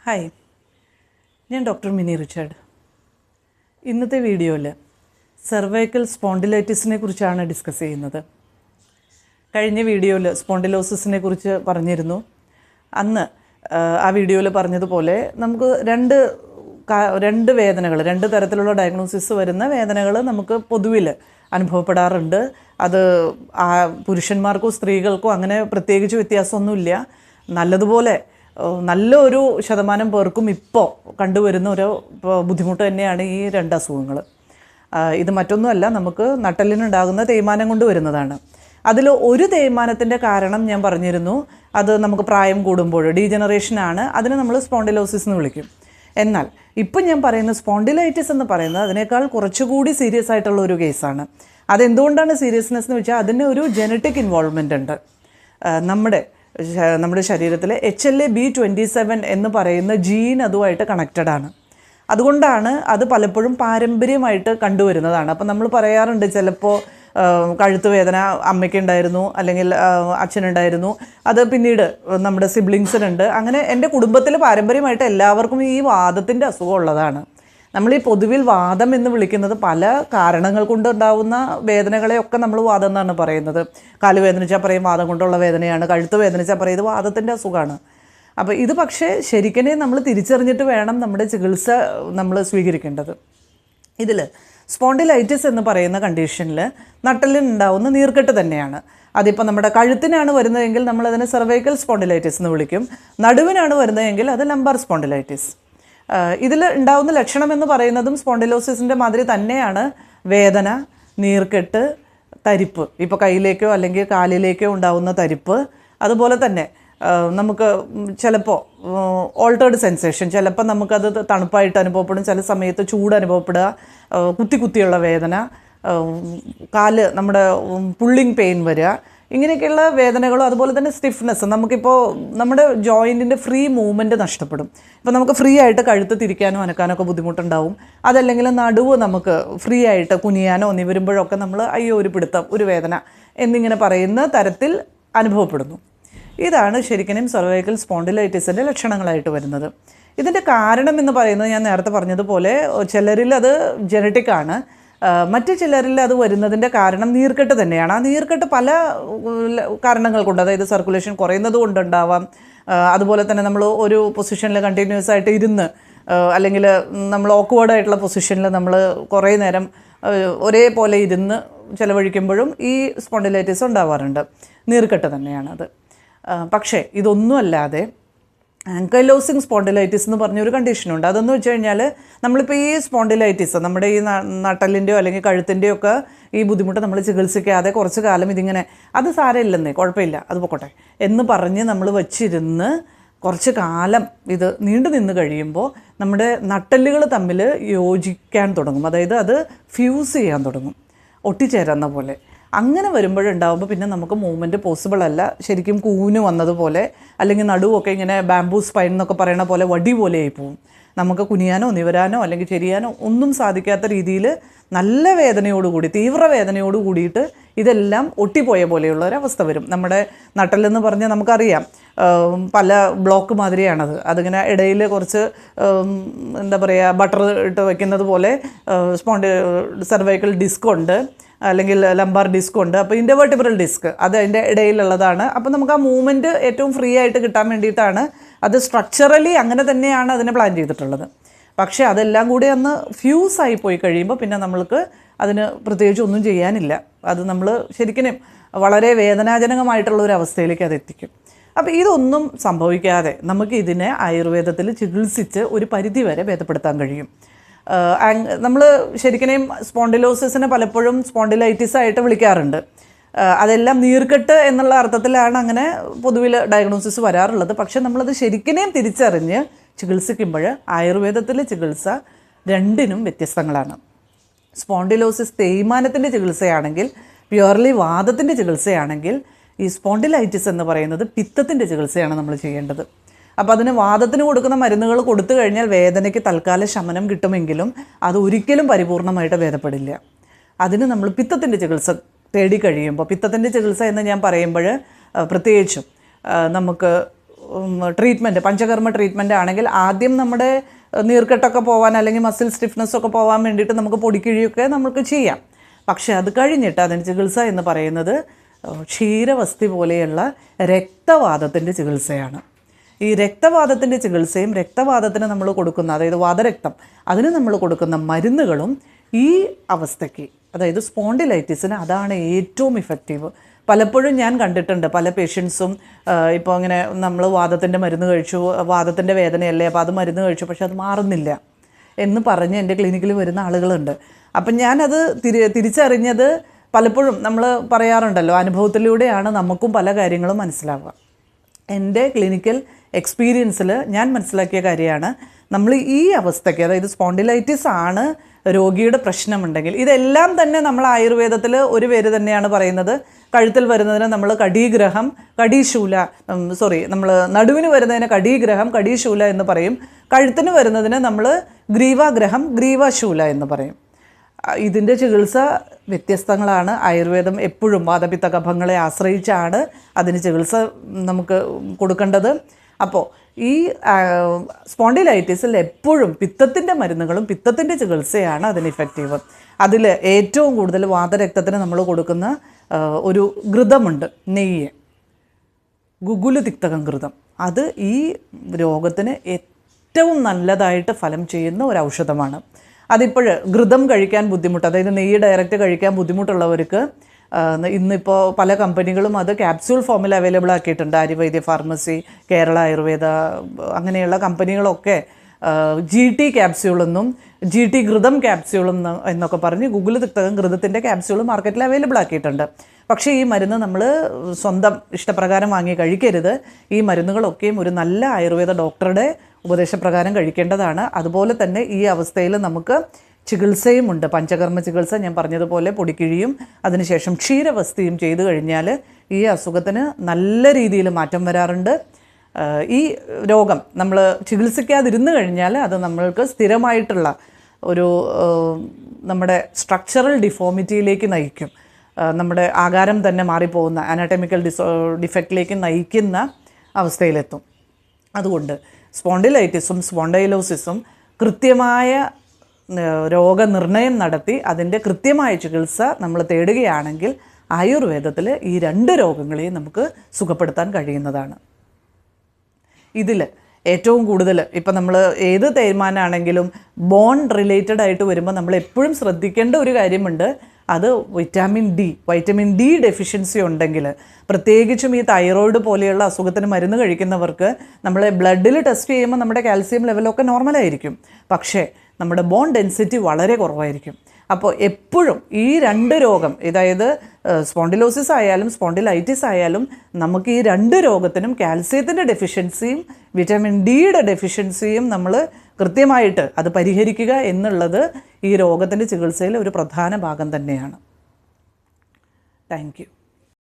Hi, ഞാൻ doctor mini Richard. ഇന്നത്തെ വീഡിയോയിൽ സെർവൈക്കൽ സ്പോണ്ടിലൈറ്റിസിനെ കുറിച്ചാണ് ഡിസ്കസ് ചെയ്യുന്നത്. കഴിഞ്ഞ വീഡിയോയിൽ സ്പോണ്ടിലോസിസിനെ കുറിച്ച് പറഞ്ഞിരുന്നു. അന്ന് ആ വീഡിയോയിൽ പറഞ്ഞതുപോലെ നമുക്ക് രണ്ട് വേദനകൾ, രണ്ട് തരത്തിലുള്ള ഡയഗ്നോസിസ് വരുന്ന വേദനകൾ നമുക്ക് പൊതുവിൽ അനുഭവപ്പെടാറുണ്ട്. അത് പുരുഷന്മാർക്കോ സ്ത്രീകൾക്കോ അങ്ങനെ പ്രത്യേകിച്ച് വ്യത്യാസമൊന്നുമില്ല. നല്ലതുപോലെ നല്ലൊരു ശതമാനം പേർക്കും ഇപ്പോൾ കണ്ടുവരുന്ന ഒരു ബുദ്ധിമുട്ട് തന്നെയാണ് ഈ രണ്ട് അസുഖങ്ങൾ. ഇത് മറ്റൊന്നുമല്ല, നമുക്ക് നട്ടെല്ലിനുണ്ടാകുന്ന തേയ്മാനം കൊണ്ട് വരുന്നതാണ്. അതിൽ ഒരു തേയ്മാനത്തിൻ്റെ കാരണം ഞാൻ പറഞ്ഞിരുന്നു, അത് നമുക്ക് പ്രായം കൂടുമ്പോൾ ഡീജനറേഷനാണ്. അതിനെ നമ്മൾ സ്പോണ്ടിലോസിസ് എന്ന് വിളിക്കും. എന്നാൽ ഇപ്പം ഞാൻ പറയുന്ന സ്പോണ്ടിലൈറ്റിസ് എന്ന് പറയുന്നത് അതിനേക്കാൾ കുറച്ചുകൂടി സീരിയസ് ആയിട്ടുള്ള ഒരു കേസാണ്. അതെന്തുകൊണ്ടാണ് സീരിയസ്നെസ് എന്ന് വെച്ചാൽ അതിന് ഒരു ജനറ്റിക് ഇൻവോൾവ്മെൻ്റ് ഉണ്ട്. നമ്മുടെ ശരീരത്തിൽ HLA-B27 എന്ന് പറയുന്ന ജീൻ അതുമായിട്ട് കണക്റ്റഡ് ആണ്. അതുകൊണ്ടാണ് അത് പലപ്പോഴും പാരമ്പര്യമായിട്ട് കണ്ടുവരുന്നതാണ്. അപ്പം നമ്മൾ പറയാറുണ്ട്, ചിലപ്പോൾ കഴുത്ത് വേദന അമ്മയ്ക്കുണ്ടായിരുന്നു, അല്ലെങ്കിൽ അച്ഛനുണ്ടായിരുന്നു, അത് പിന്നീട് നമ്മുടെ സിബ്ലിങ്സിനുണ്ട്. അങ്ങനെ എൻ്റെ കുടുംബത്തിൽ പാരമ്പര്യമായിട്ട് എല്ലാവർക്കും ഈ വാദത്തിൻ്റെ അസുഖം ഉള്ളതാണ്. നമ്മൾ ഈ പൊതുവിൽ വാദം എന്ന് വിളിക്കുന്നത് പല കാരണങ്ങൾ കൊണ്ടുണ്ടാവുന്ന വേദനകളെയൊക്കെ നമ്മൾ വാദം എന്നാണ് പറയുന്നത്. കാല് വേദനിച്ചാൽ പറയും വാദം കൊണ്ടുള്ള വേദനയാണ്, കഴുത്ത് വേദനിച്ചാൽ പറയും ഇത് വാദത്തിൻ്റെ അസുഖമാണ്. അപ്പോൾ ഇത് പക്ഷേ ശരിക്കനെ നമ്മൾ തിരിച്ചറിഞ്ഞിട്ട് വേണം നമ്മുടെ ചികിത്സ നമ്മൾ സ്വീകരിക്കേണ്ടത്. ഇതിൽ സ്പോണ്ടിലൈറ്റിസ് എന്ന് പറയുന്ന കണ്ടീഷനിൽ നട്ടെല്ലിനുണ്ടാവുന്ന നീർക്കെട്ട് തന്നെയാണ്. അതിപ്പോൾ നമ്മുടെ കഴുത്തിനാണ് വരുന്നതെങ്കിൽ നമ്മളതിനെ സെർവൈക്കൽ സ്പോണ്ടിലൈറ്റിസ് എന്ന് വിളിക്കും. നടുവിനാണ് വരുന്നതെങ്കിൽ അത് ലംബാർ സ്പോണ്ടിലൈറ്റിസ്. ഇതിൽ ഉണ്ടാകുന്ന ലക്ഷണം എന്ന് പറയുന്നതും സ്പോണ്ടിലോസിസിൻ്റെ മാതിരി തന്നെയാണ്. വേദന, നീർക്കെട്ട്, തരിപ്പ്, ഇപ്പോൾ കയ്യിലേക്കോ അല്ലെങ്കിൽ കാലിലേക്കോ ഉണ്ടാകുന്ന തരിപ്പ്. അതുപോലെ തന്നെ നമുക്ക് ചിലപ്പോൾ ഓൾട്ടേർഡ് സെൻസേഷൻ, ചിലപ്പോൾ നമുക്കത് തണുപ്പായിട്ട് അനുഭവപ്പെടും, ചില സമയത്ത് ചൂട് അനുഭവപ്പെടുക, കുത്തിയുള്ള വേദന, കാല് നമ്മുടെ പുള്ളിങ് പെയിൻ വരിക, ഇങ്ങനെയൊക്കെയുള്ള വേദനകളും. അതുപോലെ തന്നെ സ്റ്റിഫ്നെസ്, നമുക്കിപ്പോൾ നമ്മുടെ ജോയിൻറ്റിൻ്റെ ഫ്രീ മൂവ്മെൻറ്റ് നഷ്ടപ്പെടും. ഇപ്പോൾ നമുക്ക് ഫ്രീ ആയിട്ട് കഴുത്ത് തിരിക്കാനോ അനക്കാനൊക്കെ ബുദ്ധിമുട്ടുണ്ടാവും. അതല്ലെങ്കിൽ നടുവ് നമുക്ക് ഫ്രീ ആയിട്ട് കുനിയാനോ നിവരുമ്പോഴൊക്കെ നമ്മൾ അയ്യോ ഒരു പിടുത്തം, ഒരു വേദന എന്നിങ്ങനെ പറയുന്ന തരത്തിൽ അനുഭവപ്പെടുന്നു. ഇതാണ് ശരിക്കും സെർവൈക്കൽ സ്പോണ്ടിലൈറ്റിസിൻ്റെ ലക്ഷണങ്ങളായിട്ട് വരുന്നത്. ഇതിൻ്റെ കാരണം എന്ന് പറയുന്നത് ഞാൻ നേരത്തെ പറഞ്ഞതുപോലെ ചിലരിൽ അത് ജനറ്റിക്കാണ്, മറ്റ് ചിലരിൽ അത് വരുന്നതിൻ്റെ കാരണം നീർക്കെട്ട് തന്നെയാണ്. ആ നീർക്കെട്ട് പല കാരണങ്ങൾ കൊണ്ട്, അതായത് സർക്കുലേഷൻ കുറയുന്നത് കൊണ്ടുണ്ടാവാം. അതുപോലെ തന്നെ നമ്മൾ ഒരു പൊസിഷനിൽ കണ്ടിന്യൂസ് ആയിട്ട് ഇരുന്ന്, അല്ലെങ്കിൽ നമ്മൾ ഓക്വേർഡായിട്ടുള്ള പൊസിഷനിൽ നമ്മൾ കുറേ നേരം ഒരേപോലെ ഇരുന്ന് ചിലവഴിക്കുമ്പോഴും ഈ സ്പോണ്ടിലൈറ്റിസ് ഉണ്ടാവാറുണ്ട്. നീർക്കെട്ട് തന്നെയാണത്. പക്ഷേ ഇതൊന്നുമല്ലാതെ ആങ്കൈലോസിങ് സ്പോണ്ടിലൈറ്റിസ് എന്ന് പറഞ്ഞൊരു കണ്ടീഷനുണ്ട്. അതെന്ന് വെച്ച് കഴിഞ്ഞാൽ നമ്മളിപ്പോൾ ഈ സ്പോണ്ടിലൈറ്റിസ് നമ്മുടെ ഈ നട്ടലിൻ്റെയോ അല്ലെങ്കിൽ കഴുത്തിൻ്റെയോ ഒക്കെ ഈ ബുദ്ധിമുട്ട് നമ്മൾ ചികിത്സിക്കാതെ കുറച്ച് കാലം ഇതിങ്ങനെ അത് സാരമില്ലെന്നേ, കുഴപ്പമില്ല, അത് പൊക്കോട്ടെ എന്ന് പറഞ്ഞ് നമ്മൾ വച്ചിരുന്ന് കുറച്ച് കാലം ഇത് നീണ്ടു നിന്ന് കഴിയുമ്പോൾ നമ്മുടെ നട്ടെല്ലുകൾ തമ്മിൽ യോജിക്കാൻ തുടങ്ങും. അതായത് അത് ഫ്യൂസ് ചെയ്യാൻ തുടങ്ങും, ഒട്ടിച്ചേരുന്ന പോലെ. അങ്ങനെ വരുമ്പോഴുണ്ടാകുമ്പോൾ പിന്നെ നമുക്ക് മൂവ്മെൻറ്റ് പോസിബിൾ അല്ല. ശരിക്കും കൂന് വന്നതുപോലെ, അല്ലെങ്കിൽ നടുവൊക്കെ ഇങ്ങനെ ബാംബൂ സ്പൈൻ എന്നൊക്കെ പറയുന്ന പോലെ വടി പോലെ ആയി പോവും. നമുക്ക് കുനിയാനോ നിവരാനോ അല്ലെങ്കിൽ ചെരിയാനോ ഒന്നും സാധിക്കാത്ത രീതിയിൽ നല്ല വേദനയോടുകൂടി, തീവ്ര വേദനയോട് കൂടിയിട്ട് ഇതെല്ലാം ഒട്ടിപ്പോയ പോലെയുള്ള ഒരവസ്ഥ വരും. നമ്മുടെ നട്ടെല്ലെന്ന് പറഞ്ഞാൽ നമുക്കറിയാം പല ബ്ലോക്ക് മാതിരിയാണത്. അതിങ്ങനെ ഇടയിൽ കുറച്ച് എന്താ പറയുക, ബട്ടർ ഇട്ട് വയ്ക്കുന്നത് പോലെ സെർവൈക്കൽ ഡിസ്ക് ഉണ്ട്, അല്ലെങ്കിൽ ലംബാർ ഡിസ്ക് ഉണ്ട്. അപ്പോൾ ഇൻ്റർവെർട്ടിബ്രൽ ഡിസ്ക് അത് അതിൻ്റെ ഇടയിലുള്ളതാണ്. അപ്പോൾ നമുക്ക് ആ മൂവ്മെൻറ്റ് ഏറ്റവും ഫ്രീ ആയിട്ട് കിട്ടാൻ വേണ്ടിയിട്ടാണ് അത് സ്ട്രക്ചറലി അങ്ങനെ തന്നെയാണ് അതിനെ പ്ലാൻ ചെയ്തിട്ടുള്ളത്. പക്ഷേ അതെല്ലാം കൂടി അന്ന് ഫ്യൂസായി പോയി കഴിയുമ്പോൾ പിന്നെ നമ്മൾക്ക് അതിന് പ്രത്യേകിച്ച് ഒന്നും ചെയ്യാനില്ല. അത് നമ്മൾ ശരിക്കും വളരെ വേദനാജനകമായിട്ടുള്ള ഒരു അവസ്ഥയിലേക്ക് അത് എത്തിക്കും. അപ്പോൾ ഇതൊന്നും സംഭവിക്കാതെ നമുക്ക് ഇതിനെ ആയുർവേദത്തിൽ ചികിത്സിച്ച് ഒരു പരിധിവരെ ഭേദപ്പെടുത്താൻ കഴിയും. നമ്മൾ ശരിക്കും സ്പോണ്ടിലോസിസിനെ പലപ്പോഴും സ്പോണ്ടിലൈറ്റിസ് ആയിട്ട് വിളിക്കാറുണ്ട്. അതെല്ലാം നീർക്കെട്ട് എന്നുള്ള അർത്ഥത്തിലാണ് അങ്ങനെ പൊതുവിൽ ഡയഗ്നോസിസ് വരാറുള്ളത്. പക്ഷെ നമ്മളത് ശരിക്കും തിരിച്ചറിഞ്ഞ് ചികിത്സിക്കുമ്പോൾ ആയുർവേദത്തിലെ ചികിത്സ രണ്ടിനും വ്യത്യസ്തങ്ങളാണ്. സ്പോണ്ടിലോസിസ് തേയ്മാനത്തിൻ്റെ ചികിത്സയാണെങ്കിൽ, പ്യുവർലി വാദത്തിൻ്റെ ചികിത്സയാണെങ്കിൽ, ഈ സ്പോണ്ടിലൈറ്റിസ് എന്ന് പറയുന്നത് പിത്തത്തിൻ്റെ ചികിത്സയാണ് നമ്മൾ ചെയ്യേണ്ടത്. അപ്പോൾ അതിന് വാദത്തിന് കൊടുക്കുന്ന മരുന്നുകൾ കൊടുത്തു കഴിഞ്ഞാൽ വേദനയ്ക്ക് തൽക്കാല ശമനം കിട്ടുമെങ്കിലും അത് ഒരിക്കലും പരിപൂർണമായിട്ട് ഭേദപ്പെടില്ല. അതിന് നമ്മൾ പിത്തത്തിൻ്റെ ചികിത്സ തേടി കഴിയുമ്പോൾ, പിത്തത്തിൻ്റെ ചികിത്സ എന്ന് ഞാൻ പറയുമ്പോൾ പ്രത്യേകിച്ചും നമുക്ക് ട്രീറ്റ്മെൻറ്റ്, പഞ്ചകർമ്മ ട്രീറ്റ്മെൻറ്റ് ആണെങ്കിൽ ആദ്യം നമ്മുടെ നീർക്കെട്ടൊക്കെ പോകാൻ അല്ലെങ്കിൽ മസിൽ സ്റ്റിഫ്നെസ്സൊക്കെ പോകാൻ വേണ്ടിയിട്ട് നമുക്ക് പൊടിക്കിഴിയൊക്കെ നമുക്ക് ചെയ്യാം. പക്ഷേ അത് കഴിഞ്ഞിട്ട് അതിന് ചികിത്സ എന്ന് പറയുന്നത് ക്ഷീരവസ്തി പോലെയുള്ള രക്തവാതത്തിൻ്റെ ചികിത്സയാണ്. ഈ രക്തവാതത്തിൻ്റെ ചികിത്സയും രക്തവാതത്തിന് നമ്മൾ കൊടുക്കുന്ന, അതായത് വാതരക്തം, അതിന് നമ്മൾ കൊടുക്കുന്ന മരുന്നുകളും ഈ അവസ്ഥയ്ക്ക്, അതായത് സ്പോണ്ടിലൈറ്റിസിന് അതാണ് ഏറ്റവും ഇഫക്റ്റീവ്. പലപ്പോഴും ഞാൻ കണ്ടിട്ടുണ്ട് പല പേഷ്യൻസും ഇപ്പോൾ അങ്ങനെ നമ്മൾ വാതത്തിൻ്റെ മരുന്ന് കഴിച്ചു, വാതത്തിൻ്റെ വേദനയല്ലേ അപ്പോൾ അത് മരുന്ന് കഴിച്ചു, പക്ഷെ അത് മാറുന്നില്ല എന്ന് പറഞ്ഞ് എൻ്റെ ക്ലിനിക്കിൽ വരുന്ന ആളുകളുണ്ട്. അപ്പം ഞാനത് തിരിച്ചറിഞ്ഞത് പലപ്പോഴും നമ്മൾ പറയാറുണ്ടല്ലോ, അനുഭവത്തിലൂടെയാണ് നമുക്കും പല കാര്യങ്ങളും മനസ്സിലാവുക. എൻ്റെ ക്ലിനിക്കൽ എക്സ്പീരിയൻസിൽ ഞാൻ മനസ്സിലാക്കിയ കാര്യമാണ്, നമ്മൾ ഈ അവസ്ഥയ്ക്ക്, അതായത് സ്പോണ്ടിലൈറ്റിസ് ആണ് രോഗിയുടെ പ്രശ്നമുണ്ടെങ്കിൽ, ഇതെല്ലാം തന്നെ നമ്മൾ ആയുർവേദത്തിൽ ഒരു പേര് തന്നെയാണ് പറയുന്നത്. കഴുത്തിൽ വരുന്നതിന് നമ്മൾ കടീഗ്രഹം, കടീശൂല, നമ്മൾ നടുവിന് വരുന്നതിന് കടീഗ്രഹം, കടീശൂല എന്ന് പറയും. കഴുത്തിന് വരുന്നതിന് നമ്മൾ ഗ്രീവാഗ്രഹം, ഗ്രീവശൂല എന്ന് പറയും. ഇതിൻ്റെ ചികിത്സ വ്യത്യസ്തങ്ങളാണ്. ആയുർവേദം എപ്പോഴും വാതപിത്ത കഫങ്ങളെ ആശ്രയിച്ചാണ് അതിന് ചികിത്സ നമുക്ക് കൊടുക്കേണ്ടത്. അപ്പോൾ ഈ സ്പോണ്ടിലൈറ്റിസിൽ എപ്പോഴും പിത്തത്തിൻ്റെ മരുന്നുകളും പിത്തത്തിൻ്റെ ചികിത്സയാണ് അതിന് ഇഫക്റ്റീവ്. അതിൽ ഏറ്റവും കൂടുതൽ വാതരക്തത്തിന് നമ്മൾ കൊടുക്കുന്ന ഒരു ഘൃതമുണ്ട്, നെയ്യ്, ഗുഗുലുതിക്തകം ഘൃതം. അത് ഈ രോഗത്തിന് ഏറ്റവും നല്ലതായിട്ട് ഫലം ചെയ്യുന്ന ഒരു ഔഷധമാണ്. അതിപ്പോൾ ഘൃതം കഴിക്കാൻ ബുദ്ധിമുട്ട്, അതായത് നെയ്യ് ഡയറക്റ്റ് കഴിക്കാൻ ബുദ്ധിമുട്ടുള്ളവർക്ക് ഇന്നിപ്പോൾ പല കമ്പനികളും അത് ക്യാപ്സ്യൂൾ ഫോമിൽ അവൈലബിൾ ആക്കിയിട്ടുണ്ട്. ആര്യവൈദ്യ ഫാർമസി, കേരള ആയുർവേദ, അങ്ങനെയുള്ള കമ്പനികളൊക്കെ GT ക്യാപ്സ്യൂളെന്നും GT ഘൃതം ക്യാപ്സ്യൂളെന്നും എന്നൊക്കെ പറഞ്ഞ് ഗുഗുലുതിക്തകം ഘൃതത്തിൻ്റെ ക്യാപ്സ്യൂൾ മാർക്കറ്റിൽ അവൈലബിൾ ആക്കിയിട്ടുണ്ട്. പക്ഷേ ഈ മരുന്ന് നമ്മൾ സ്വന്തം ഇഷ്ടപ്രകാരം വാങ്ങി കഴിക്കരുത്. ഈ മരുന്നുകളൊക്കെയും ഒരു നല്ല ആയുർവേദ ഡോക്ടറുടെ ഉപദേശപ്രകാരം കഴിക്കേണ്ടതാണ്. അതുപോലെ തന്നെ ഈ അവസ്ഥയിൽ നമുക്ക് ചികിത്സയുമുണ്ട്. പഞ്ചകർമ്മ ചികിത്സ ഞാൻ പറഞ്ഞതുപോലെ പൊടിക്കിഴിയും അതിനുശേഷം ക്ഷീരവസ്തിയും ചെയ്തു കഴിഞ്ഞാൽ ഈ അസുഖത്തിന് നല്ല രീതിയിൽ മാറ്റം വരാറുണ്ട്. ഈ രോഗം നമ്മൾ ചികിത്സിക്കാതിരുന്നു കഴിഞ്ഞാൽ അത് നമ്മൾക്ക് സ്ഥിരമായിട്ടുള്ള ഒരു നമ്മുടെ സ്ട്രക്ചറൽ ഡിഫോമിറ്റിയിലേക്ക് നയിക്കും. നമ്മുടെ ആകാരം തന്നെ മാറിപ്പോകുന്ന അനാറ്റമിക്കൽ ഡിഫക്റ്റിലേക്ക് നയിക്കുന്ന അവസ്ഥയിലെത്തും. അതുകൊണ്ട് സ്പോണ്ടിലൈറ്റിസും സ്പോണ്ടൈലോസിസും കൃത്യമായ രോഗനിർണയം നടത്തി അതിൻ്റെ കൃത്യമായ ചികിത്സ നമ്മൾ തേടുകയാണെങ്കിൽ ആയുർവേദത്തിൽ ഈ 2 രോഗങ്ങളെയും നമുക്ക് സുഖപ്പെടുത്താൻ കഴിയുന്നതാണ്. ഇതിൽ ഏറ്റവും കൂടുതൽ ഇപ്പം നമ്മൾ ഏത് തേയ്മാനാണെങ്കിലും ബോൺ റിലേറ്റഡ് ആയിട്ട് വരുമ്പോൾ നമ്മൾ എപ്പോഴും ശ്രദ്ധിക്കേണ്ട ഒരു കാര്യമുണ്ട്. അത് വൈറ്റമിൻ ഡി ഡെഫിഷ്യൻസി ഉണ്ടെങ്കിൽ, പ്രത്യേകിച്ചും ഈ തൈറോയിഡ് പോലെയുള്ള അസുഖത്തിന് മരുന്ന് കഴിക്കുന്നവർക്ക് നമ്മൾ ബ്ലഡിൽ ടെസ്റ്റ് ചെയ്യുമ്പോൾ നമ്മുടെ കാൽസ്യം ലെവലൊക്കെ നോർമലായിരിക്കും, പക്ഷേ നമ്മുടെ ബോൺ ഡെൻസിറ്റി വളരെ കുറവായിരിക്കും. അപ്പോൾ എപ്പോഴും ഈ 2 രോഗം, അതായത് സ്പോണ്ടിലോസിസ് ആയാലും സ്പോണ്ടിലൈറ്റിസ് ആയാലും, നമുക്ക് ഈ 2 രോഗത്തിനും കാൽസ്യത്തിൻ്റെ ഡെഫിഷ്യൻസിയും വിറ്റമിൻ ഡിയുടെ ഡെഫിഷ്യൻസിയും നമ്മൾ കൃത്യമായിട്ട് അത് പരിഹരിക്കുക എന്നുള്ളത് ഈ രോഗത്തിൻ്റെ ചികിത്സയിൽ ഒരു പ്രധാന ഭാഗം തന്നെയാണ്. Thank you.